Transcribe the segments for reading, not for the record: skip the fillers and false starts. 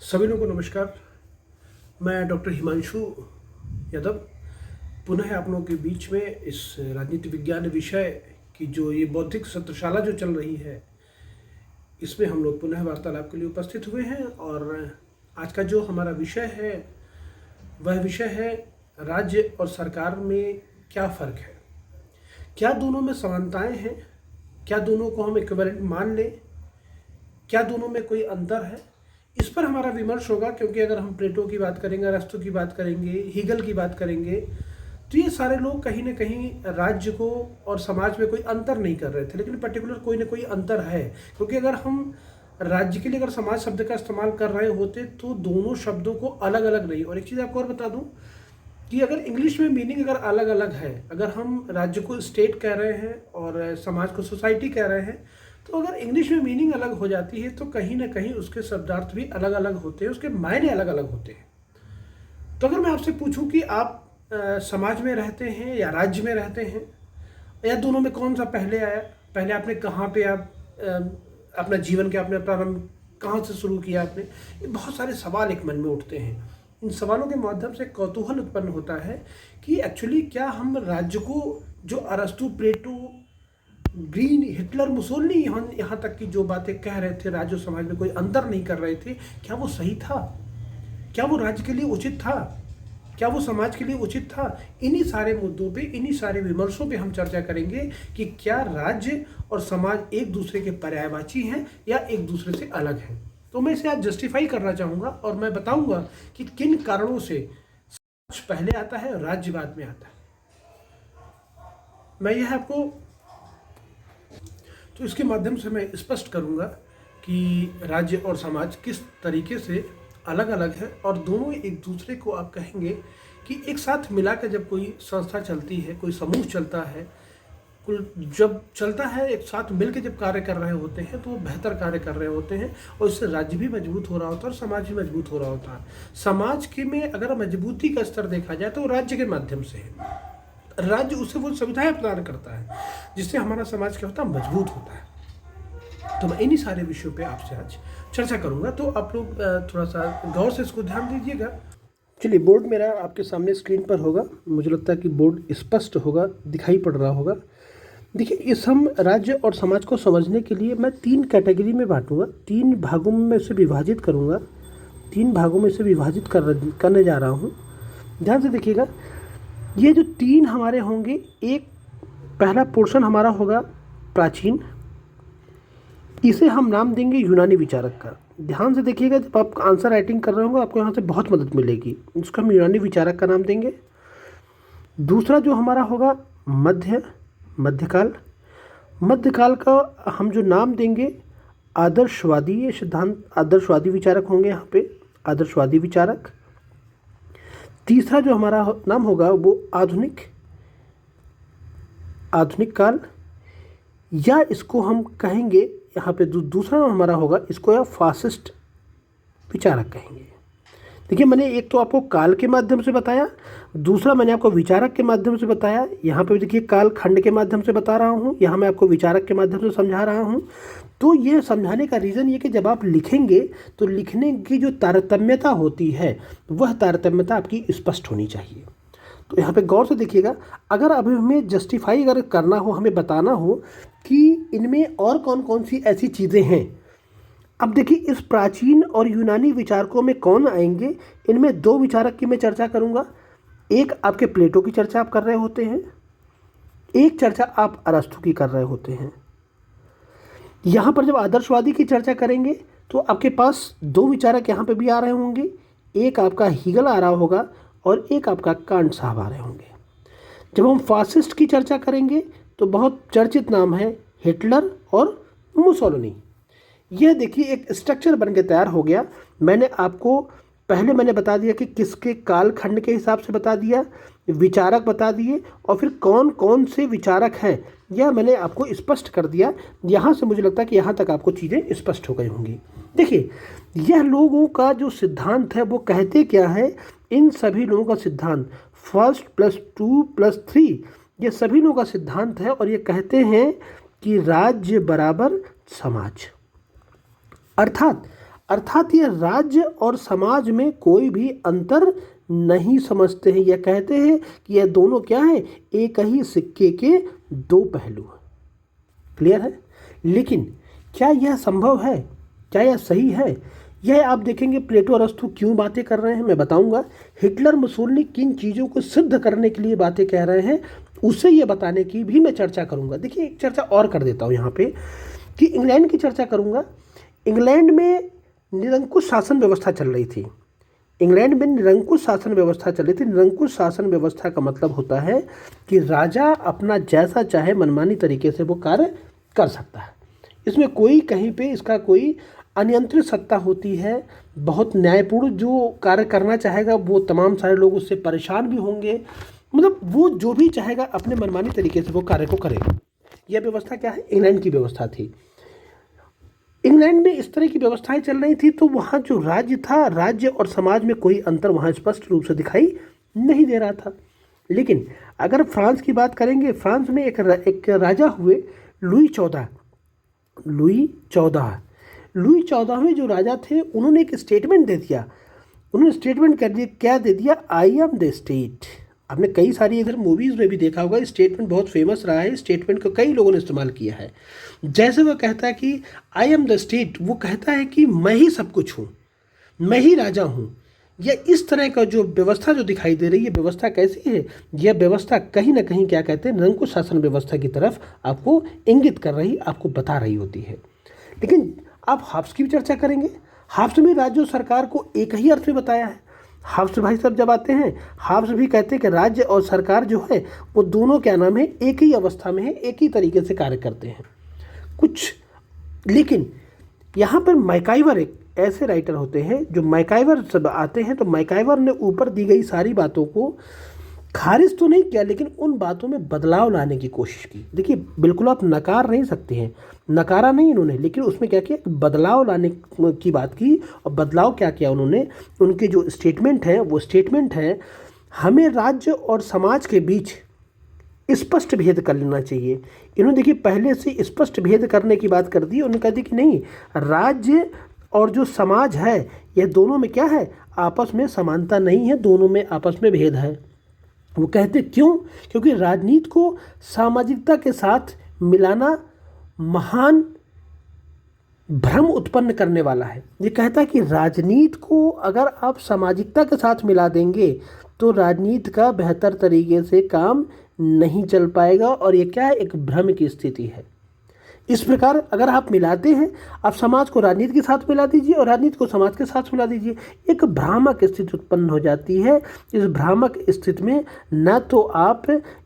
सभी लोगों को नमस्कार। मैं डॉक्टर हिमांशु यादव पुनः आप लोगों के बीच में इस राजनीति विज्ञान विषय की जो ये बौद्धिक सत्रशाला जो चल रही है, इसमें हम लोग पुनः वार्तालाप के लिए उपस्थित हुए हैं। और आज का जो हमारा विषय है वह विषय है राज्य और सरकार में क्या फ़र्क है, क्या दोनों में समानताएं हैं, क्या दोनों को हम इक्विवेलेंट मान लें, क्या दोनों में कोई अंतर है। इस पर हमारा विमर्श होगा, क्योंकि अगर हम प्लेटो की बात करेंगे, अरस्तु की बात करेंगे, हीगल की बात करेंगे, तो ये सारे लोग कहीं ना कहीं राज्य को और समाज में कोई अंतर नहीं कर रहे थे, लेकिन पर्टिकुलर कोई ना कोई अंतर है। क्योंकि अगर हम राज्य के लिए अगर समाज शब्द का इस्तेमाल कर रहे होते तो दोनों शब्दों को अलग अलग नहीं। और एक चीज़ आपको और बता दूं कि अगर इंग्लिश में मीनिंग अगर अलग अलग है, अगर हम राज्य को स्टेट कह रहे हैं और समाज को सोसाइटी कह रहे हैं, तो अगर इंग्लिश में मीनिंग अलग हो जाती है तो कहीं ना कहीं उसके शब्दार्थ भी अलग अलग होते हैं, उसके मायने अलग अलग होते हैं। तो अगर मैं आपसे पूछूं कि आप समाज में रहते हैं या राज्य में रहते हैं, या दोनों में कौन सा पहले आया, पहले आपने कहाँ पे आप अपना जीवन के आपने प्रारंभ कहाँ से शुरू किया आपने, ये बहुत सारे सवाल एक मन में उठते हैं। इन सवालों के माध्यम से कौतूहल उत्पन्न होता है कि एक्चुअली क्या हम राज्य को, जो अरस्तु, प्लेटो, ग्रीन, हिटलर, मुसोलिनी यहाँ तक की जो बातें कह रहे थे, राज्य और समाज में कोई अंतर नहीं कर रहे थे, क्या वो सही था? क्या वो राज्य के लिए उचित था? क्या वो समाज के लिए उचित था? इन्हीं सारे मुद्दों पे, इन्हीं सारे विमर्शों पे हम चर्चा करेंगे कि क्या राज्य और समाज एक दूसरे के पर्यायवाची हैं या एक दूसरे से अलग हैं। तो मैं इसे आज जस्टिफाई करना चाहूँगा और मैं बताऊँगा कि किन कारणों से समाज पहले आता है और राज्य बाद में आता है। मैं यह आपको तो इसके माध्यम से मैं स्पष्ट करूंगा कि राज्य और समाज किस तरीके से अलग अलग है, और दोनों एक दूसरे को आप कहेंगे कि एक साथ मिलाकर जब कोई संस्था चलती है, कोई समूह चलता है, कुल जब चलता है, एक साथ मिलकर जब कार्य कर रहे होते हैं तो वो बेहतर कार्य कर रहे होते हैं, और इससे राज्य भी मजबूत हो रहा होता है और समाज भी मजबूत हो रहा होता है। समाज के में अगर मजबूती का स्तर देखा जाए तो राज्य के माध्यम से है। राज्य उसे वो सुविधाएं प्रदान करता है जिससे हमारा समाज क्या होता है, मजबूत होता है। तो मैं इन्हीं सारे विषयों पे आपसे आज चर्चा करूंगा, तो आप लोग थोड़ा सा गौर से इसको ध्यान दीजिएगा। चलिए, बोर्ड मेरा आपके सामने स्क्रीन पर होगा, मुझे लगता है कि बोर्ड स्पष्ट होगा, दिखाई पड़ रहा होगा। देखिए, इस हम राज्य और समाज को समझने के लिए मैं 3 कैटेगरी में बांटूंगा, 3 भागों में इसे विभाजित करूंगा, 3 भागों में इसे विभाजित करने जा रहा हूँ। ध्यान से देखिएगा, ये जो 3 हमारे होंगे, एक पहला पोर्शन हमारा होगा प्राचीन, इसे हम नाम देंगे यूनानी विचारक का। ध्यान से देखिएगा, जब आप आंसर राइटिंग कर रहे होंगे आपको यहाँ से बहुत मदद मिलेगी, इसको हम यूनानी विचारक का नाम देंगे। दूसरा जो हमारा होगा मध्यकाल, मध्यकाल का हम जो नाम देंगे आदर्शवादी, ये सिद्धांत आदर्शवादी विचारक होंगे यहाँ पे, आदर्शवादी विचारक। तीसरा जो हमारा नाम होगा वो आधुनिक काल, या इसको हम कहेंगे यहाँ पे दूसरा नाम हमारा होगा, इसको या फासिस्ट विचारक कहेंगे। देखिए, मैंने एक तो आपको काल के माध्यम से बताया, दूसरा मैंने आपको विचारक के माध्यम से बताया। यहाँ पे देखिए, काल खंड के माध्यम से बता रहा हूँ, यहाँ मैं आपको विचारक के माध्यम से समझा रहा हूँ। तो ये समझाने का रीज़न ये कि जब आप लिखेंगे तो लिखने की जो तारतम्यता होती है वह तारतम्यता आपकी स्पष्ट होनी चाहिए। तो यहाँ पे गौर से देखिएगा, अगर अब हमें जस्टिफाई अगर करना हो, हमें बताना हो कि इनमें और कौन कौन सी ऐसी चीज़ें हैं। अब देखिए, इस प्राचीन और यूनानी विचारकों में कौन आएंगे, इनमें 2 विचारक की मैं चर्चा करूँगा। एक आपके प्लेटो की चर्चा आप कर रहे होते हैं, एक चर्चा आप अरस्तु की कर रहे होते हैं। यहाँ पर जब आदर्शवादी की चर्चा करेंगे तो आपके पास 2 विचारक यहाँ पे भी आ रहे होंगे, एक आपका हीगल आ रहा होगा और एक आपका कांट साहब आ रहे होंगे। जब हम फासिस्ट की चर्चा करेंगे तो बहुत चर्चित नाम है हिटलर और मुसोलिनी। यह देखिए, एक स्ट्रक्चर बन के तैयार हो गया। मैंने बता दिया कि किसके कालखंड के हिसाब से बता दिया, विचारक बता दिए, और फिर कौन कौन से विचारक हैं यह मैंने आपको स्पष्ट कर दिया। यहाँ से मुझे लगता है कि यहाँ तक आपको चीज़ें स्पष्ट हो गई होंगी। देखिए, यह लोगों का जो सिद्धांत है वो कहते क्या है, इन सभी लोगों का सिद्धांत 1 + 2 + 3 ये सभी लोगों का सिद्धांत है, और ये कहते हैं कि राज्य बराबर समाज। अर्थात अर्थात ये राज्य और समाज में कोई भी अंतर नहीं समझते हैं। यह कहते हैं कि यह दोनों क्या है, एक ही सिक्के के दो पहलू हैं। क्लियर है? लेकिन क्या यह संभव है? क्या यह सही है? यह आप देखेंगे प्लेटो अरस्तु क्यों बातें कर रहे हैं, मैं बताऊंगा। हिटलर मुसोलिनी किन चीज़ों को सिद्ध करने के लिए बातें कह रहे हैं, उसे ये बताने की भी मैं चर्चा करूंगा। देखिए, एक चर्चा और कर देता हूँ यहाँ पे कि इंग्लैंड की चर्चा करूंगा। इंग्लैंड में निरंकुश शासन व्यवस्था चल रही थी। इंग्लैंड में निरंकुश शासन व्यवस्था चल रही थी। निरंकुश शासन व्यवस्था का मतलब होता है कि राजा अपना जैसा चाहे मनमानी तरीके से वो कार्य कर सकता है। इसमें कोई कहीं पे इसका कोई अनियंत्रित सत्ता होती है। बहुत न्यायपूर्ण जो कार्य करना चाहेगा वो तमाम सारे लोग उससे परेशान भी होंगे। मतलब वो जो भी चाहेगा अपने मनमानी तरीके से वो कार्य को करेगा। यह व्यवस्था क्या है? इंग्लैंड की व्यवस्था थी। इंग्लैंड में इस तरह की व्यवस्थाएं चल रही थी, तो वहाँ जो राज्य था, राज्य और समाज में कोई अंतर वहाँ स्पष्ट रूप से दिखाई नहीं दे रहा था। लेकिन अगर फ्रांस की बात करेंगे, फ्रांस में एक राजा हुए लुई चौदह। लुई 14वें जो राजा थे, उन्होंने एक स्टेटमेंट दे दिया। उन्होंने स्टेटमेंट कर दिया, क्या दे दिया? I am the state. आपने कई सारी इधर मूवीज़ में भी देखा होगा, स्टेटमेंट बहुत फेमस रहा है। स्टेटमेंट को कई लोगों ने इस्तेमाल किया है। जैसे वह कहता है कि आई एम द स्टेट, वो कहता है कि मैं ही सब कुछ हूँ, मैं ही राजा हूँ। यह इस तरह का जो व्यवस्था जो दिखाई दे रही है, व्यवस्था कैसी है? यह व्यवस्था कहीं ना कहीं क्या कहते हैं, निरंकुश शासन व्यवस्था की तरफ आपको इंगित कर रही, आपको बता रही होती है। लेकिन आप हाब्स की भी चर्चा करेंगे। हाब्स में राज्य और सरकार को एक ही अर्थ में बताया है। हाब्स भाई साहब जब आते हैं, हाब्स भी कहते हैं कि राज्य और सरकार जो है वो दोनों क्या नाम है, एक ही अवस्था में है, एक ही तरीके से कार्य करते हैं कुछ। लेकिन यहाँ पर मैकाइवर एक ऐसे राइटर होते हैं जो मैकाइवर सब आते हैं, तो मैकाइवर ने ऊपर दी गई सारी बातों को खारिज तो नहीं किया, लेकिन उन बातों में बदलाव लाने की कोशिश की। देखिए, बिल्कुल आप नकार नहीं सकते हैं, नकारा नहीं इन्होंने, लेकिन उसमें क्या किया, बदलाव लाने की बात की। और बदलाव क्या किया उन्होंने, उनके जो स्टेटमेंट है वो स्टेटमेंट है, हमें राज्य और समाज के बीच स्पष्ट भेद कर लेना चाहिए। इन्होंने देखिए पहले से स्पष्ट भेद करने की बात कर दी। उन्होंने कहा दी कि नहीं, राज्य और जो समाज है ये दोनों में क्या है, आपस में समानता नहीं है, दोनों में आपस में भेद है। वो कहते क्यों? क्योंकि राजनीति को सामाजिकता के साथ मिलाना महान भ्रम उत्पन्न करने वाला है। ये कहता है कि राजनीति को अगर आप सामाजिकता के साथ मिला देंगे तो राजनीति का बेहतर तरीके से काम नहीं चल पाएगा, और ये क्या है, एक भ्रम की स्थिति है। इस प्रकार अगर आप मिलाते हैं, आप समाज को राजनीति के साथ मिला दीजिए और राजनीति को समाज के साथ मिला दीजिए, एक भ्रामक स्थिति उत्पन्न हो जाती है। इस भ्रामक स्थिति में न तो आप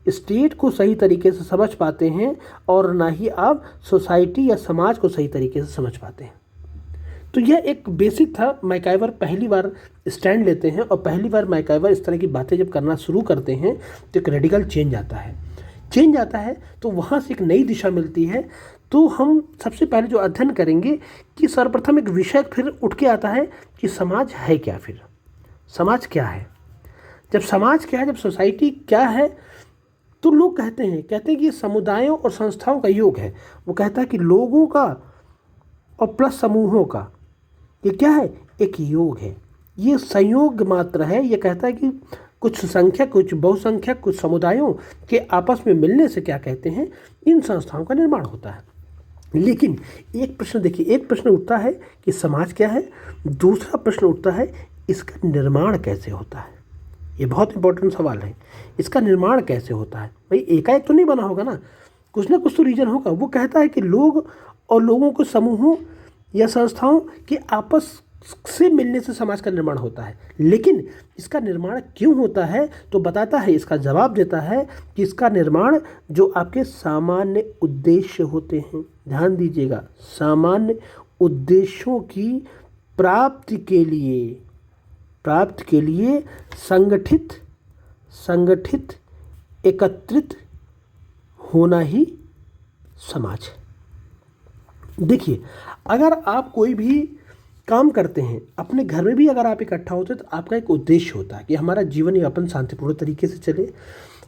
स्टेट को सही तरीके से समझ पाते हैं और ना ही आप सोसाइटी या समाज को सही तरीके से समझ पाते हैं। तो यह एक बेसिक था। मैकाइवर पहली बार स्टैंड लेते हैं, और पहली बार मैकाइवर इस तरह की बातें जब करना शुरू करते हैं तो एक रेडिकल चेंज आता है। तो वहाँ से एक नई दिशा मिलती है। तो हम सबसे पहले जो अध्ययन करेंगे कि सर्वप्रथम एक विषय फिर उठ के आता है कि समाज है क्या। फिर समाज क्या है? जब समाज क्या है, जब सोसाइटी क्या है, तो लोग कहते हैं कि समुदायों और संस्थाओं का योग है। वो कहता है कि लोगों का और प्लस समूहों का ये क्या है, एक योग है, ये संयोग मात्र है। ये कहता है कि कुछ संख्यक, कुछ बहुसंख्यक, कुछ समुदायों के आपस में मिलने से क्या कहते हैं, इन संस्थाओं का निर्माण होता है। लेकिन एक प्रश्न देखिए, एक प्रश्न उठता है कि समाज क्या है, दूसरा प्रश्न उठता है इसका निर्माण कैसे होता है। ये बहुत इंपॉर्टेंट सवाल है, इसका निर्माण कैसे होता है। भाई एकाएक तो नहीं बना होगा ना कुछ तो रीजन होगा। वो कहता है कि लोग और लोगों को समूहों या संस्थाओं के आपस से मिलने से समाज का निर्माण होता है। लेकिन इसका निर्माण क्यों होता है, तो बताता है, इसका जवाब देता है कि इसका निर्माण जो आपके सामान्य उद्देश्य होते हैं, ध्यान दीजिएगा, सामान्य उद्देश्यों की प्राप्ति के लिए संगठित एकत्रित होना ही समाज है। देखिए, अगर आप कोई भी काम करते हैं, अपने घर में भी अगर आप इकट्ठा होते हैं तो आपका एक उद्देश्य होता है कि हमारा जीवन यापन शांतिपूर्ण तरीके से चले,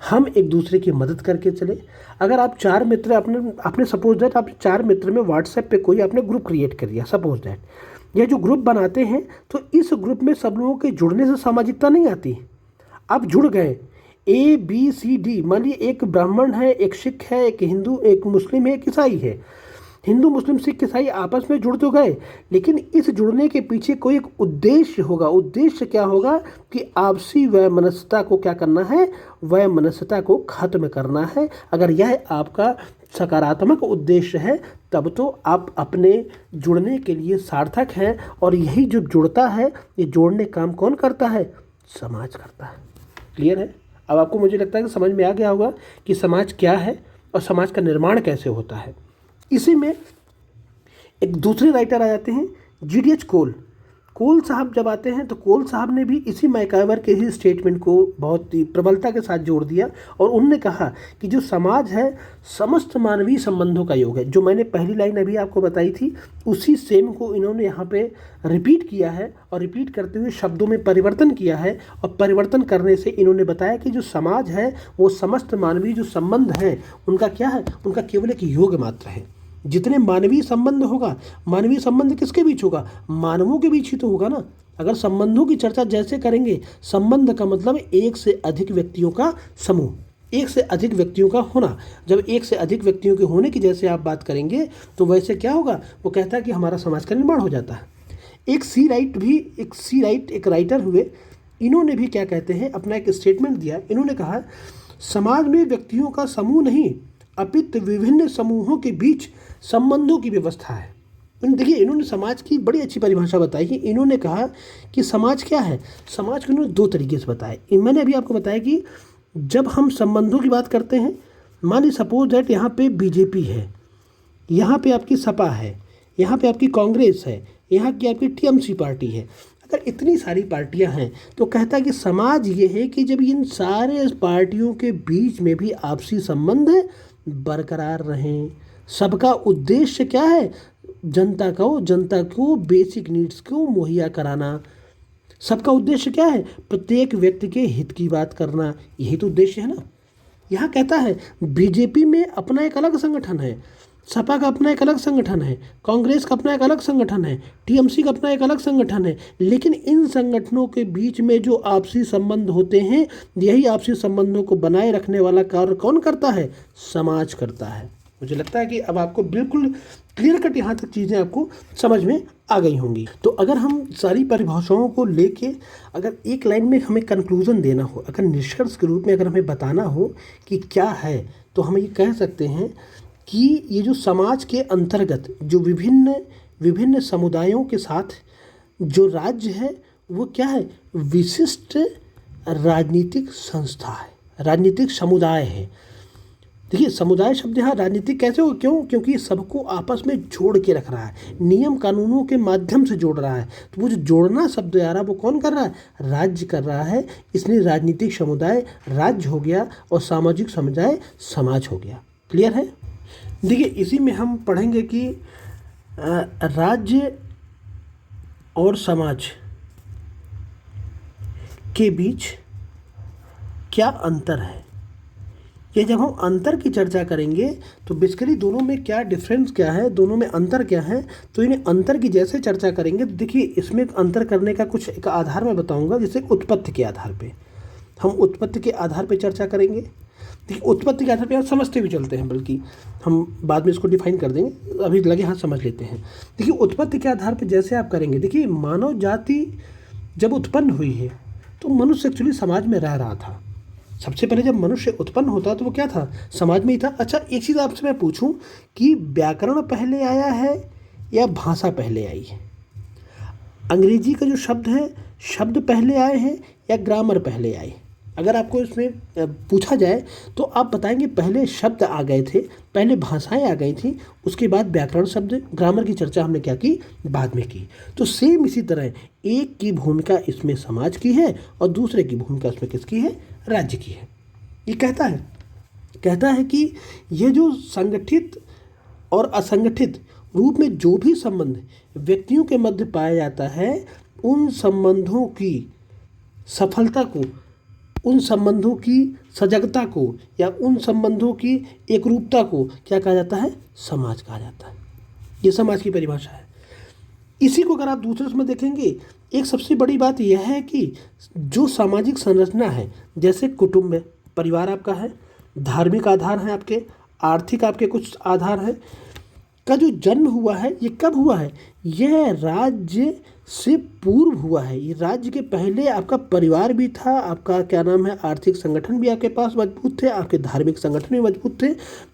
हम एक दूसरे की मदद करके चले। अगर आप 4 मित्र आपने सपोज दैट आप 4 मित्र में व्हाट्सएप पे कोई आपने ग्रुप क्रिएट कर दिया, सपोज दैट ये जो ग्रुप बनाते हैं तो इस ग्रुप में सब लोगों के जुड़ने से सामाजिकता नहीं आती। आप जुड़ गए, ABCD, मान लीजिए एक ब्राह्मण है, एक सिख है, एक हिंदू, एक मुस्लिम है, एक ईसाई है। हिंदू मुस्लिम सिख ईसाई आपस में जुड़ तो गए, लेकिन इस जुड़ने के पीछे कोई एक उद्देश्य होगा। उद्देश्य क्या होगा कि आपसी वैमनस्यता को क्या करना है, वैमनस्यता को खत्म करना है। अगर यह आपका सकारात्मक उद्देश्य है तब तो आप अपने जुड़ने के लिए सार्थक हैं। और यही जो जुड़ता है, ये जोड़ने काम कौन करता है, समाज करता है। क्लियर है? अब आपको मुझे लगता है कि समझ में आ गया होगा कि समाज क्या है और समाज का निर्माण कैसे होता है। इसी में एक दूसरे राइटर आ जाते हैं, GDH कोल साहब जब आते हैं तो कोल साहब ने भी इसी मैकाइवर के ही स्टेटमेंट को बहुत ही प्रबलता के साथ जोड़ दिया और उन्होंने कहा कि जो समाज है समस्त मानवीय संबंधों का योग है। जो मैंने पहली लाइन अभी आपको बताई थी उसी सेम को इन्होंने यहाँ पे रिपीट किया है और रिपीट करते हुए शब्दों में परिवर्तन किया है। और परिवर्तन करने से इन्होंने बताया कि जो समाज है वो समस्त मानवीय जो संबंध हैं उनका क्या है, उनका केवल एक योग मात्र है। जितने मानवीय संबंध होगा, मानवीय संबंध किसके बीच होगा, मानवों के बीच ही तो होगा ना। अगर संबंधों की चर्चा जैसे करेंगे, संबंध का मतलब एक से अधिक व्यक्तियों का समूह, एक से अधिक व्यक्तियों का होना। जब एक से अधिक व्यक्तियों के होने की जैसे आप बात करेंगे तो वैसे क्या होगा, वो कहता है कि हमारा समाज का निर्माण हो जाता है। एक राइटर हुए, इन्होंने भी क्या कहते हैं, अपना एक स्टेटमेंट दिया। इन्होंने कहा समाज में व्यक्तियों का समूह नहीं अपितु विभिन्न समूहों के बीच संबंधों की व्यवस्था है। देखिए इन्होंने समाज की बड़ी अच्छी परिभाषा बताई कि इन्होंने कहा कि समाज क्या है। समाज को इन्होंने 2 तरीके से बताया। मैंने अभी आपको बताया कि जब हम संबंधों की बात करते हैं, मान ली सपोज दैट यहाँ पे BJP है, यहाँ पे आपकी सपा है, यहाँ पे आपकी कांग्रेस है, यहाँ की आपकी TMC पार्टी है। अगर इतनी सारी पार्टियां हैं तो कहता है कि समाज ये है कि जब इन सारे पार्टियों के बीच में भी आपसी संबंध बरकरार रहें। सबका उद्देश्य क्या है, जनता को बेसिक नीड्स को मुहैया कराना। सबका उद्देश्य क्या है, प्रत्येक व्यक्ति के हित की बात करना। यही तो उद्देश्य है ना। यहाँ कहता है BJP में अपना एक अलग संगठन है, सपा का अपना एक अलग संगठन है, कांग्रेस का अपना एक अलग संगठन है, TMC का अपना एक अलग संगठन है, लेकिन इन संगठनों के बीच में जो आपसी संबंध होते हैं, यही आपसी संबंधों को बनाए रखने वाला कार्य कौन करता है, समाज करता है। मुझे लगता है कि अब आपको बिल्कुल क्लियर कट यहाँ तक चीज़ें आपको समझ में आ गई होंगी। तो अगर हम सारी परिभाषाओं को लेके अगर एक लाइन में हमें कंक्लूजन देना हो, अगर निष्कर्ष के रूप में अगर हमें बताना हो कि क्या है, तो हम ये कह सकते हैं कि ये जो समाज के अंतर्गत जो विभिन्न समुदायों के साथ जो राज्य है वो क्या है, विशिष्ट राजनीतिक संस्था है, राजनीतिक समुदाय है। देखिए समुदाय शब्द यहाँ राजनीतिक कैसे हो, क्योंकि सबको आपस में जोड़ के रख रहा है, नियम कानूनों के माध्यम से जोड़ रहा है। तो वो जो जोड़ना शब्द आ रहा है वो कौन कर रहा है, राज्य कर रहा है। इसलिए राजनीतिक समुदाय राज्य हो गया और सामाजिक समुदाय समाज हो गया। क्लियर है? देखिए इसी में हम पढ़ेंगे कि राज्य और समाज के बीच क्या अंतर है। ये जब हम अंतर की चर्चा करेंगे तो बेसिकली दोनों में क्या डिफरेंस क्या है, दोनों में अंतर क्या है, तो इन्हें अंतर की जैसे चर्चा करेंगे तो देखिए इसमें अंतर करने का कुछ एक आधार मैं बताऊंगा। जैसे उत्पत्ति के आधार पे हम उत्पत्ति के आधार पे चर्चा करेंगे। देखिए उत्पत्ति के आधार पे आप समझते भी चलते हैं, बल्कि हम बाद में इसको डिफाइन कर देंगे, अभी लगे हाँ समझ लेते हैं। देखिए उत्पत्ति के आधार पे जैसे आप करेंगे, देखिए मानव जाति जब उत्पन्न हुई है तो मनुष्य एक्चुअली समाज में रह रहा था। सबसे पहले जब मनुष्य उत्पन्न होता तो वो क्या था, समाज में ही था। अच्छा एक चीज़ आपसे मैं पूछूं कि व्याकरण पहले आया है या भाषा पहले आई है। अंग्रेजी का जो शब्द है, शब्द पहले आए हैं या ग्रामर पहले आए। अगर आपको इसमें पूछा जाए तो आप बताएंगे पहले शब्द आ गए थे, पहले भाषाएं आ गई थी, उसके बाद व्याकरण शब्द, ग्रामर की चर्चा हमने क्या की, बाद में की। तो सेम इसी तरह एक की भूमिका इसमें समाज की है और दूसरे की भूमिका इसमें किसकी है, राज्य की है। ये कहता है कि ये जो संगठित और असंगठित रूप में जो भी संबंध व्यक्तियों के मध्य पाया जाता है, उन संबंधों की सफलता को, उन संबंधों की सजगता को या उन संबंधों की एकरूपता को क्या कहा जाता है? समाज कहा जाता है। ये समाज की परिभाषा है। इसी को अगर आप दूसरे उसमें देखेंगे, एक सबसे बड़ी बात यह है कि जो सामाजिक संरचना है, जैसे कुटुंब है, परिवार आपका है, धार्मिक आधार है आपके, आर्थिक आपके कुछ आधार है, का जो जन्म हुआ है ये कब हुआ है? यह राज्य से पूर्व हुआ है। ये राज्य के पहले आपका परिवार भी था, आपका क्या नाम है, आर्थिक संगठन भी आपके पास मजबूत थे, आपके धार्मिक संगठन भी मजबूत थे।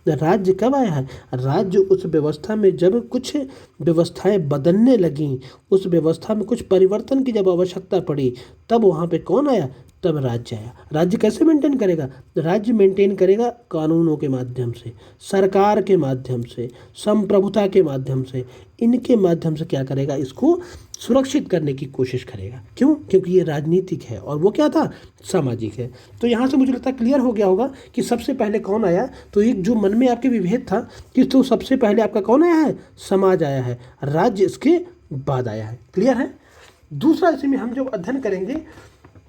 राज्य कब आया है? राज्य उस व्यवस्था में जब कुछ व्यवस्थाएं बदलने लगीं, उस व्यवस्था में कुछ परिवर्तन की जब आवश्यकता पड़ी, तब वहाँ पे कौन आया? तब राज्य आया। राज्य कैसे मेंटेन करेगा? राज्य मेंटेन करेगा कानूनों के माध्यम से, सरकार के माध्यम से, संप्रभुता के माध्यम से। इनके माध्यम से क्या करेगा? इसको सुरक्षित करने की कोशिश करेगा। क्यों? क्योंकि ये राजनीतिक है और वो क्या था? सामाजिक है। तो यहाँ से मुझे लगता है क्लियर हो गया होगा कि सबसे पहले कौन आया। तो एक जो मन में आपके विभेद था कि तो सबसे पहले आपका कौन आया है? समाज आया है, राज्य इसके बाद आया है। क्लियर है? दूसरा इसमें हम जो अध्ययन करेंगे,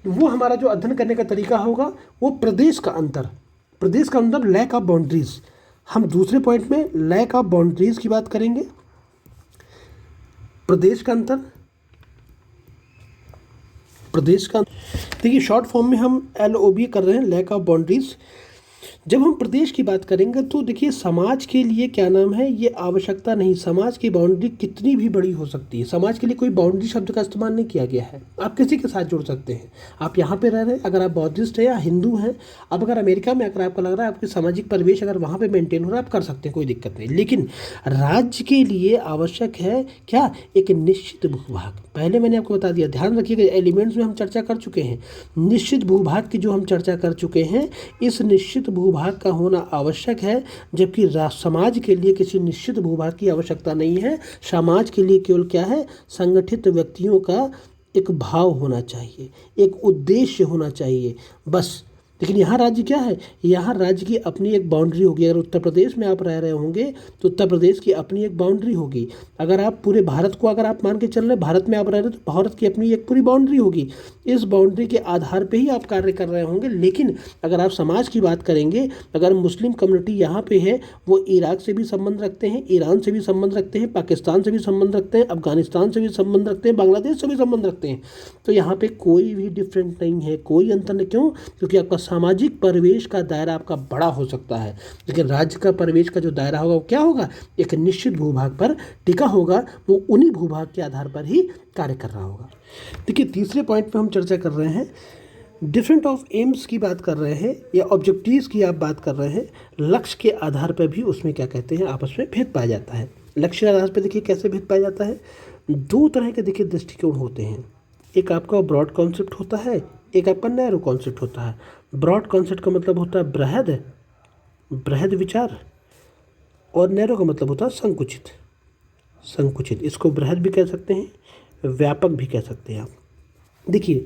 वो हमारा जो अध्ययन करने का तरीका होगा वो प्रदेश का अंतर, लैक ऑफ बाउंड्रीज। हम दूसरे पॉइंट में लैक ऑफ बाउंड्रीज की बात करेंगे। प्रदेश का अंतर, देखिए शॉर्ट फॉर्म में हम LOB कर रहे हैं, लैक ऑफ बाउंड्रीज। जब हम प्रदेश की बात करेंगे तो देखिए समाज के लिए क्या नाम है, ये आवश्यकता नहीं, समाज की बाउंड्री कितनी भी बड़ी हो सकती है। समाज के लिए कोई बाउंड्री शब्द का इस्तेमाल नहीं किया गया है। आप किसी के साथ जुड़ सकते हैं। आप यहाँ पे रह रहे हैं, अगर आप बौद्धिस्ट है या हिंदू हैं, अब अगर अमेरिका में अगर आपको लग रहा है आपकी सामाजिक परिवेश अगर वहाँ पर मेंटेन हो रहा है, आप कर सकते हैं, कोई दिक्कत नहीं। लेकिन राज्य के लिए आवश्यक है क्या? एक निश्चित भूभाग। पहले मैंने आपको बता दिया, ध्यान रखिएगा, एलिमेंट्स में हम चर्चा कर चुके हैं। निश्चित भूभाग की जो हम चर्चा कर चुके हैं, इस निश्चित भूभाग का होना आवश्यक है, जबकि समाज के लिए किसी निश्चित भूभाग की आवश्यकता नहीं है। समाज के लिए केवल क्या है? संगठित व्यक्तियों का एक भाव होना चाहिए, एक उद्देश्य होना चाहिए, बस। लेकिन यहाँ राज्य क्या है? यहाँ राज्य की अपनी एक बाउंड्री होगी। अगर उत्तर प्रदेश में आप रह रहे होंगे तो उत्तर प्रदेश की अपनी एक बाउंड्री होगी। अगर आप पूरे भारत को अगर आप मान के चल रहे हैं, भारत में आप रह रहे हैं, तो भारत की अपनी एक पूरी बाउंड्री होगी। इस बाउंड्री के आधार पे ही आप कार्य कर रहे होंगे। लेकिन अगर आप समाज की बात करेंगे, अगर मुस्लिम कम्युनिटी यहाँ पे है, वो इराक से भी संबंध रखते हैं, ईरान से भी संबंध रखते हैं, पाकिस्तान से भी संबंध रखते हैं, अफगानिस्तान से भी संबंध रखते हैं, बांग्लादेश से भी संबंध रखते हैं। तो यहाँ पे कोई भी डिफरेंट नहीं है, कोई अंतर नहीं। क्यों? क्योंकि आपका सामाजिक परिवेश का दायरा आपका बड़ा हो सकता है, लेकिन राज्य का परिवेश का जो दायरा होगा वो क्या होगा? एक निश्चित भूभाग पर टिका होगा। वो उन्हीं भूभाग के आधार पर ही कार्य कर रहा होगा। देखिए तीसरे पॉइंट पे हम चर्चा कर रहे हैं, डिफरेंट ऑफ एम्स की बात कर रहे हैं या ऑब्जेक्टिव्स की आप बात कर रहे हैं। लक्ष्य के आधार पर भी उसमें क्या कहते हैं, आपस में भेद पाया जाता है। लक्ष्य के आधार पर देखिए कैसे भेद पाया जाता है। दो तरह के देखिए दृष्टिकोण होते हैं। एक आपका ब्रॉड कॉन्सेप्ट होता है, एक आपका नैरो कॉन्सेप्ट होता है। ब्रॉड कॉन्सेप्ट का मतलब होता है बृहद विचार, और नैरो का मतलब होता है संकुचित। इसको बृहद भी कह सकते हैं, व्यापक भी कह सकते हैं आप। देखिए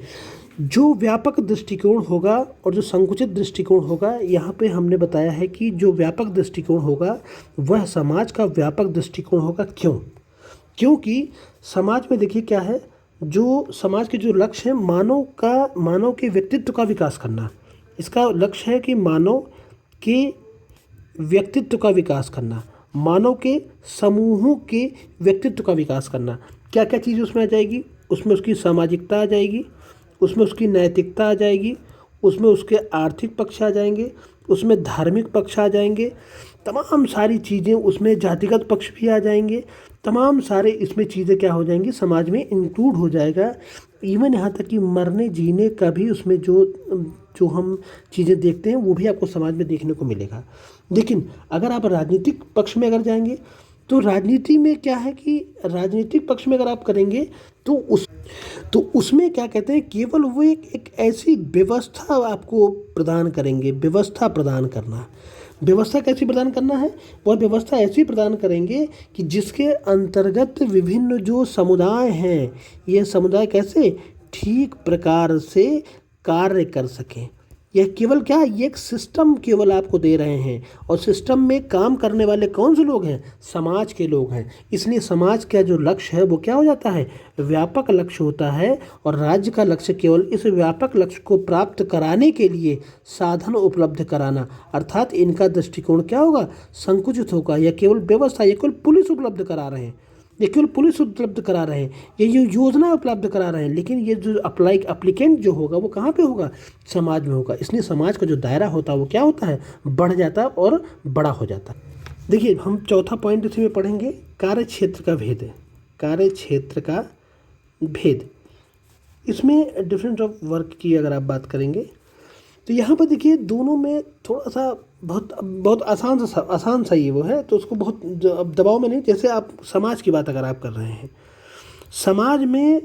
जो व्यापक दृष्टिकोण होगा और जो संकुचित दृष्टिकोण होगा, यहाँ पे हमने बताया है कि जो व्यापक दृष्टिकोण होगा वह समाज का व्यापक दृष्टिकोण होगा। क्यों? क्योंकि समाज में देखिए क्या है, जो समाज के जो लक्ष्य है, मानव के व्यक्तित्व का विकास करना। इसका लक्ष्य है कि मानव के व्यक्तित्व का विकास करना, मानव के समूहों के व्यक्तित्व का विकास करना। क्या क्या चीज़ उसमें आ जाएगी? उसमें उसकी सामाजिकता आ जाएगी, उसमें उसकी नैतिकता आ जाएगी, उसमें उसके आर्थिक पक्ष आ जाएंगे, उसमें धार्मिक पक्ष आ जाएंगे, तमाम सारी चीज़ें उसमें जातिगत पक्ष भी आ जाएंगे। तमाम सारे इसमें चीज़ें क्या हो जाएंगी, समाज में इंक्लूड हो जाएगा। इवन यहाँ तक कि मरने जीने का भी उसमें जो हम चीज़ें देखते हैं वो भी आपको समाज में देखने को मिलेगा। लेकिन अगर आप राजनीतिक पक्ष में अगर जाएंगे तो राजनीति में क्या है कि राजनीतिक पक्ष में अगर आप करेंगे तो उसमें क्या कहते हैं, केवल वो एक ऐसी व्यवस्था आपको प्रदान करेंगे। व्यवस्था प्रदान करना, व्यवस्था कैसी प्रदान करना है? वह व्यवस्था ऐसी प्रदान करेंगे कि जिसके अंतर्गत विभिन्न जो समुदाय हैं, ये समुदाय कैसे ठीक प्रकार से कार्य कर सकें। यह केवल क्या है, ये एक सिस्टम केवल आपको दे रहे हैं, और सिस्टम में काम करने वाले कौन से लोग हैं, समाज के लोग हैं। इसलिए समाज का जो लक्ष्य है वो क्या हो जाता है, व्यापक लक्ष्य होता है, और राज्य का लक्ष्य केवल इस व्यापक लक्ष्य को प्राप्त कराने के लिए साधन उपलब्ध कराना, अर्थात इनका दृष्टिकोण क्या होगा, संकुचित होगा। यह केवल व्यवस्था, ये केवल पुलिस उपलब्ध करा रहे हैं, ये केवल पुलिस उपलब्ध करा रहे हैं, ये जो योजना उपलब्ध करा रहे हैं, लेकिन ये जो अप्लीकेंट जो होगा वो कहाँ पे होगा, समाज में होगा। इसलिए समाज का जो दायरा होता है वो क्या होता है, बढ़ जाता है और बड़ा हो जाता है। देखिए हम चौथा पॉइंट इसी में पढ़ेंगे, कार्य क्षेत्र का भेद। कार्य क्षेत्र का भेद, इसमें डिफरेंस ऑफ वर्क की अगर आप बात करेंगे तो यहाँ पर देखिए दोनों में थोड़ा सा बहुत आसान सा ये वो है, तो उसको बहुत दबाव में नहीं। जैसे आप समाज की बात अगर आप कर रहे हैं, समाज में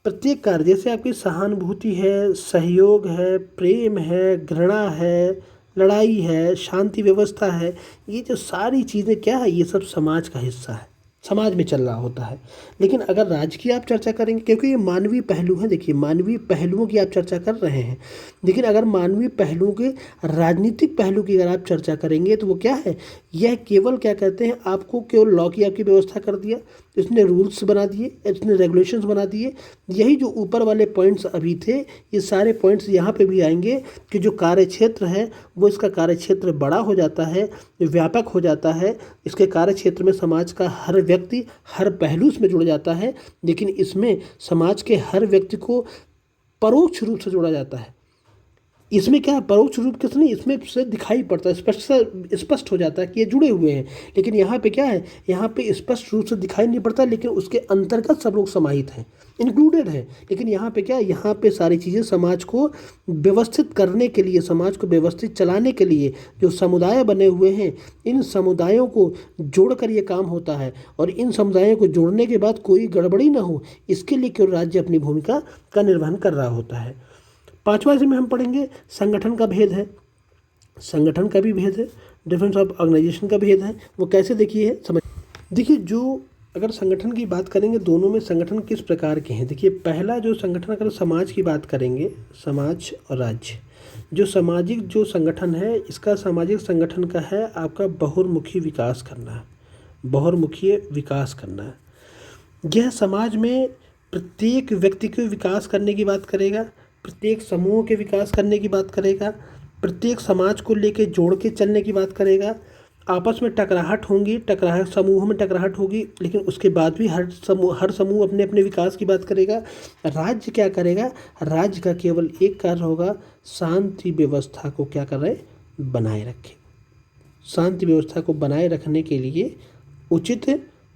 प्रत्येक कार्य, जैसे आपकी सहानुभूति है, सहयोग है, प्रेम है, घृणा है, लड़ाई है, शांति व्यवस्था है, ये जो सारी चीज़ें क्या है, ये सब समाज का हिस्सा है, समाज में चल रहा होता है। लेकिन अगर राज्य की आप चर्चा करेंगे, क्योंकि ये मानवीय पहलू हैं, देखिए मानवीय पहलुओं की आप चर्चा कर रहे हैं, लेकिन अगर मानवीय पहलुओं के राजनीतिक पहलू की अगर आप चर्चा करेंगे तो वो क्या है, यह केवल क्या कहते हैं, आपको केवल लॉ की आपकी व्यवस्था कर दिया, इसने रूल्स बना दिए, इसने रेगुलेशंस बना दिए। यही जो ऊपर वाले पॉइंट्स अभी थे, ये सारे पॉइंट्स यहाँ पे भी आएंगे कि जो कार्य क्षेत्र है वो इसका कार्य क्षेत्र बड़ा हो जाता है, व्यापक हो जाता है। इसके कार्य क्षेत्र में समाज का हर व्यक्ति, हर पहलू इसमें जुड़ जाता है, लेकिन इसमें समाज के हर व्यक्ति को परोक्ष रूप से जोड़ा जाता है। इसमें क्या है, परोक्ष रूप किस नहीं, इसमें से दिखाई पड़ता है, स्पष्ट हो जाता है कि ये जुड़े हुए हैं। लेकिन यहाँ पे क्या है, यहाँ पे स्पष्ट रूप से दिखाई नहीं पड़ता, लेकिन उसके अंतर्गत सब लोग समाहित हैं, इंक्लूडेड है। लेकिन यहाँ पे क्या है, यहाँ पे सारी चीज़ें समाज को व्यवस्थित करने के लिए, समाज को व्यवस्थित चलाने के लिए जो समुदाय बने हुए हैं, इन समुदायों को जोड़कर ये काम होता है। और इन समुदायों को जोड़ने के बाद कोई गड़बड़ी ना हो, इसके लिए केवल राज्य अपनी भूमिका का निर्वहन कर रहा होता है। पांचवा इसमें हम पढ़ेंगे संगठन का भेद है। संगठन का भी भेद है, डिफरेंस ऑफ ऑर्गेनाइजेशन का भेद है। वो कैसे देखिए है, समझ। देखिए जो अगर संगठन की बात करेंगे, दोनों में संगठन किस प्रकार के हैं। देखिए पहला जो संगठन, अगर समाज की बात करेंगे, समाज और राज्य, जो सामाजिक जो संगठन है, इसका सामाजिक संगठन का है आपका बहुमुखी विकास करना है, बहुमुखी विकास करना है। यह समाज में प्रत्येक व्यक्ति के विकास करने की बात करेगा, प्रत्येक समूह के विकास करने की बात करेगा, प्रत्येक समाज को लेके जोड़ के चलने की बात करेगा। आपस में टकराहट होंगी, टकराहट समूह में टकराहट होगी, लेकिन उसके बाद भी हर समूह अपने अपने विकास की बात करेगा। राज्य क्या करेगा, राज्य का केवल एक कार्य होगा, शांति व्यवस्था को क्या कर रहे, बनाए रखे। शांति व्यवस्था को बनाए रखने के लिए उचित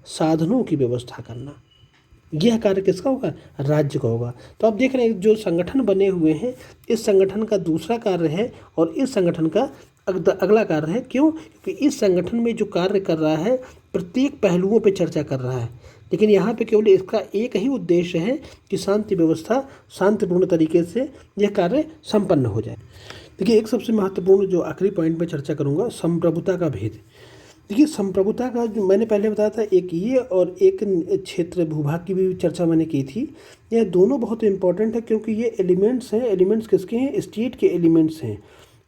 साधनों की व्यवस्था करना, यह कार्य किसका होगा, राज्य का होगा। तो आप देख रहे हैं जो संगठन बने हुए हैं, इस संगठन का दूसरा कार्य है और इस संगठन का अगला कार्य है। क्यों, क्योंकि इस संगठन में जो कार्य कर रहा है प्रत्येक पहलुओं पे चर्चा कर रहा है, लेकिन यहाँ पे केवल इसका एक ही उद्देश्य है कि शांति व्यवस्था शांतिपूर्ण तरीके से यह कार्य संपन्न हो जाए। देखिए एक सबसे महत्वपूर्ण जो आखिरी पॉइंट में चर्चा करूँगा, संप्रभुता का भेद। देखिए संप्रभुता का जो मैंने पहले बताया था, एक ये और एक क्षेत्र भूभाग की भी चर्चा मैंने की थी। यह दोनों बहुत इंपॉर्टेंट है क्योंकि ये एलिमेंट्स हैं। एलिमेंट्स किसके हैं, स्टेट के एलिमेंट्स हैं।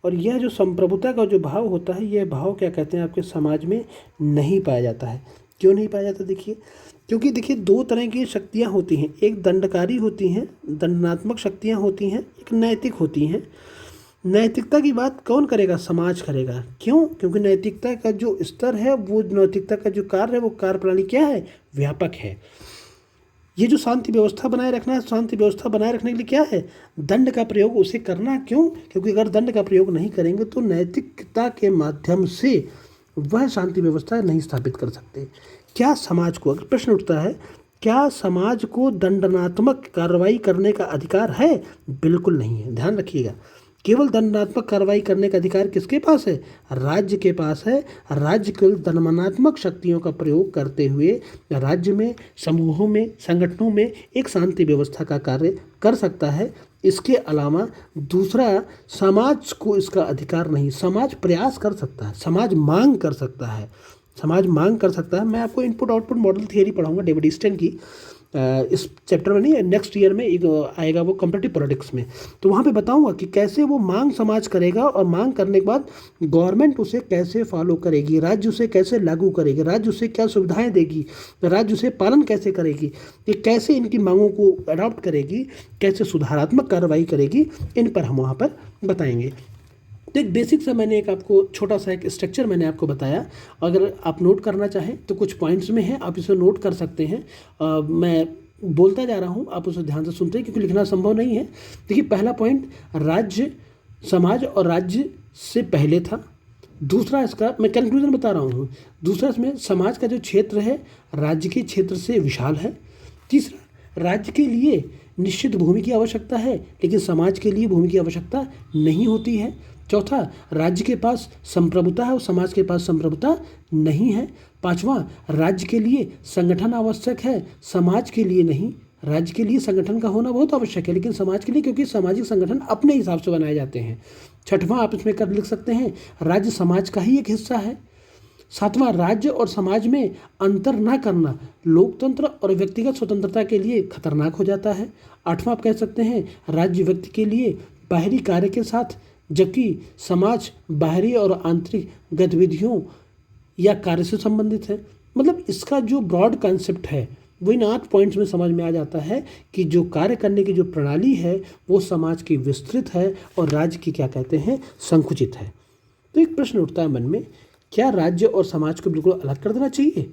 और यह जो संप्रभुता का जो भाव होता है, यह भाव क्या कहते हैं आपके समाज में नहीं पाया जाता है। क्यों नहीं पाया जाता, देखिए क्योंकि देखिए दो तरह की शक्तियाँ होती हैं, एक दंडकारी होती हैं, दंडनात्मक शक्तियाँ होती हैं, एक नैतिक होती हैं। नैतिकता की बात कौन करेगा, समाज करेगा। क्यों, क्योंकि नैतिकता का जो स्तर है, वो नैतिकता का जो कार्य है, वो कार्यप्रणाली क्या है, व्यापक है। ये जो शांति व्यवस्था बनाए रखना है, शांति व्यवस्था बनाए रखने के लिए क्या है, दंड का प्रयोग उसे करना। क्यों, क्योंकि अगर दंड का प्रयोग नहीं करेंगे तो नैतिकता के माध्यम से वह शांति व्यवस्था नहीं स्थापित कर सकते। क्या समाज को, अगर प्रश्न उठता है, क्या समाज को दंडात्मक कार्रवाई करने का अधिकार है, बिल्कुल नहीं है। ध्यान रखिएगा, केवल दंडात्मक कार्रवाई करने का अधिकार किसके पास है, राज्य के पास है। राज्य केवल दंडात्मक शक्तियों का प्रयोग करते हुए राज्य में, समूहों में, संगठनों में एक शांति व्यवस्था का कार्य कर सकता है। इसके अलावा दूसरा समाज को इसका अधिकार नहीं। समाज प्रयास कर सकता है, समाज मांग कर सकता है, समाज मांग कर सकता है। मैं आपको इनपुट आउटपुट मॉडल थियरी पढ़ाऊंगा डेविड ईस्टन की, इस चैप्टर में नहीं, नेक्स्ट ईयर में एक आएगा वो कंपैरेटिव पॉलिटिक्स में। तो वहाँ पे बताऊँगा कि कैसे वो मांग समाज करेगा और मांग करने के बाद गवर्नमेंट उसे कैसे फॉलो करेगी, राज्य उसे कैसे लागू करेगी, राज्य उसे क्या सुविधाएं देगी, राज्य उसे पालन कैसे करेगी, ये कैसे इनकी मांगों को अडॉप्ट करेगी, कैसे सुधारात्मक कार्रवाई करेगी, इन पर हम वहाँ पर बताएंगे। तो एक बेसिक सा मैंने एक आपको छोटा सा एक स्ट्रक्चर मैंने आपको बताया। अगर आप नोट करना चाहें तो कुछ पॉइंट्स में है, आप इसे नोट कर सकते हैं। मैं बोलता जा रहा हूँ, आप उसे ध्यान से सुनते हैं क्योंकि लिखना संभव नहीं है। देखिए, पहला पॉइंट राज्य, समाज और राज्य से पहले था। दूसरा, इसका मैं कंक्लूजन बता रहा हूँ। दूसरा, इसमें समाज का जो क्षेत्र है राज्य के क्षेत्र से विशाल है। तीसरा, राज्य के लिए निश्चित भूमि की आवश्यकता है लेकिन समाज के लिए भूमि की आवश्यकता नहीं होती है। चौथा, राज्य के पास संप्रभुता है और समाज के पास संप्रभुता नहीं है। पांचवा, राज्य के लिए संगठन आवश्यक है, समाज के लिए नहीं। राज्य के लिए संगठन का होना बहुत आवश्यक है लेकिन समाज के लिए, क्योंकि सामाजिक संगठन अपने हिसाब से बनाए जाते हैं। छठवां, आप इसमें कर लिख सकते हैं, राज्य समाज का ही एक हिस्सा है। सातवां, राज्य और समाज में अंतर न करना लोकतंत्र और व्यक्तिगत स्वतंत्रता के लिए खतरनाक हो जाता है। आठवां, आप कह सकते हैं, राज्य व्यक्ति के लिए बाहरी कार्य के साथ जबकि समाज बाहरी और आंतरिक गतिविधियों या कार्य से संबंधित है। मतलब इसका जो ब्रॉड कॉन्सेप्ट है वो इन 8 पॉइंट्स में समझ में आ जाता है कि जो कार्य करने की जो प्रणाली है वो समाज की विस्तृत है और राज्य की क्या कहते हैं, संकुचित है। तो एक प्रश्न उठता है मन में, क्या राज्य और समाज को बिल्कुल अलग कर देना चाहिए?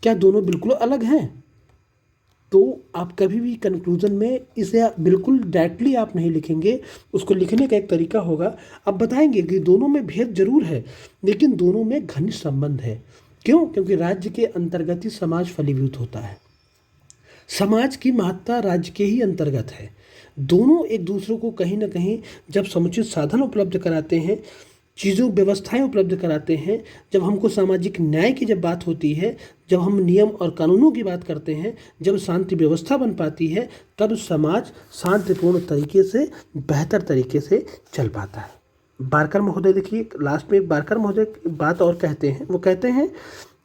क्या दोनों बिल्कुल अलग हैं? तो आप कभी भी कंक्लूजन में इसे बिल्कुल डायरेक्टली आप नहीं लिखेंगे, उसको लिखने का एक तरीका होगा। आप बताएंगे कि दोनों में भेद जरूर है लेकिन दोनों में घनिष्ठ संबंध है। क्यों? क्योंकि राज्य के अंतर्गत ही समाज फलीभूत होता है, समाज की महत्ता राज्य के ही अंतर्गत है। दोनों एक दूसरे को कहीं ना कहीं जब समुचित साधन उपलब्ध कराते हैं, चीज़ों व्यवस्थाएं उपलब्ध कराते हैं, जब हमको सामाजिक न्याय की जब बात होती है, जब हम नियम और कानूनों की बात करते हैं, जब शांति व्यवस्था बन पाती है, तब समाज शांतिपूर्ण तरीके से, बेहतर तरीके से चल पाता है। बारकर महोदय, देखिए लास्ट में एक बारकर महोदय बात और कहते हैं, वो कहते हैं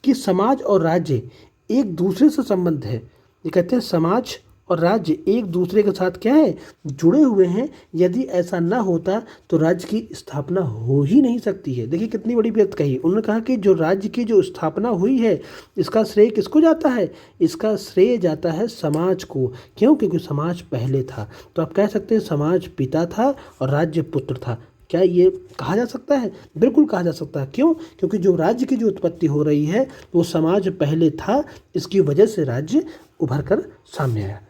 कि समाज और राज्य एक दूसरे से संबंध है। ये कहते हैं समाज और राज्य एक दूसरे के साथ क्या है, जुड़े हुए हैं। यदि ऐसा ना होता तो राज्य की स्थापना हो ही नहीं सकती है। देखिए कितनी बड़ी बात कही उन्होंने, कहा कि जो राज्य की जो स्थापना हुई है इसका श्रेय किसको जाता है? इसका श्रेय जाता है समाज को। क्यों? क्योंकि समाज पहले था। तो आप कह सकते हैं समाज पिता था और राज्य पुत्र था। क्या ये कहा जा सकता है? बिल्कुल कहा जा सकता है। क्यों? क्योंकि जो राज्य की जो उत्पत्ति हो रही है वो समाज पहले था, इसकी वजह से राज्य उभर कर सामने आया।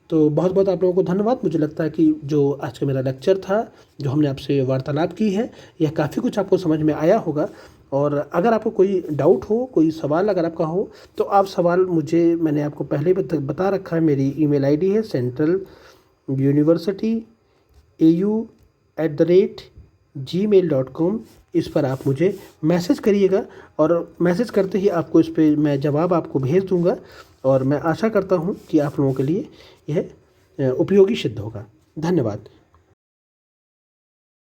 तो बहुत बहुत आप लोगों को धन्यवाद। मुझे लगता है कि जो आज का मेरा लेक्चर था, जो हमने आपसे वार्तालाप की है, यह काफ़ी कुछ आपको समझ में आया होगा। और अगर आपको कोई डाउट हो, कोई सवाल अगर आपका हो तो आप सवाल मुझे, मैंने आपको पहले बता रखा है, मेरी ईमेल आईडी है centraluniversityau@gmail.com। इस पर आप मुझे मैसेज करिएगा और मैसेज करते ही आपको इस पर मैं जवाब आपको भेज दूंगा। और मैं आशा करता हूं कि आप लोगों के लिए यह उपयोगी सिद्ध होगा। धन्यवाद।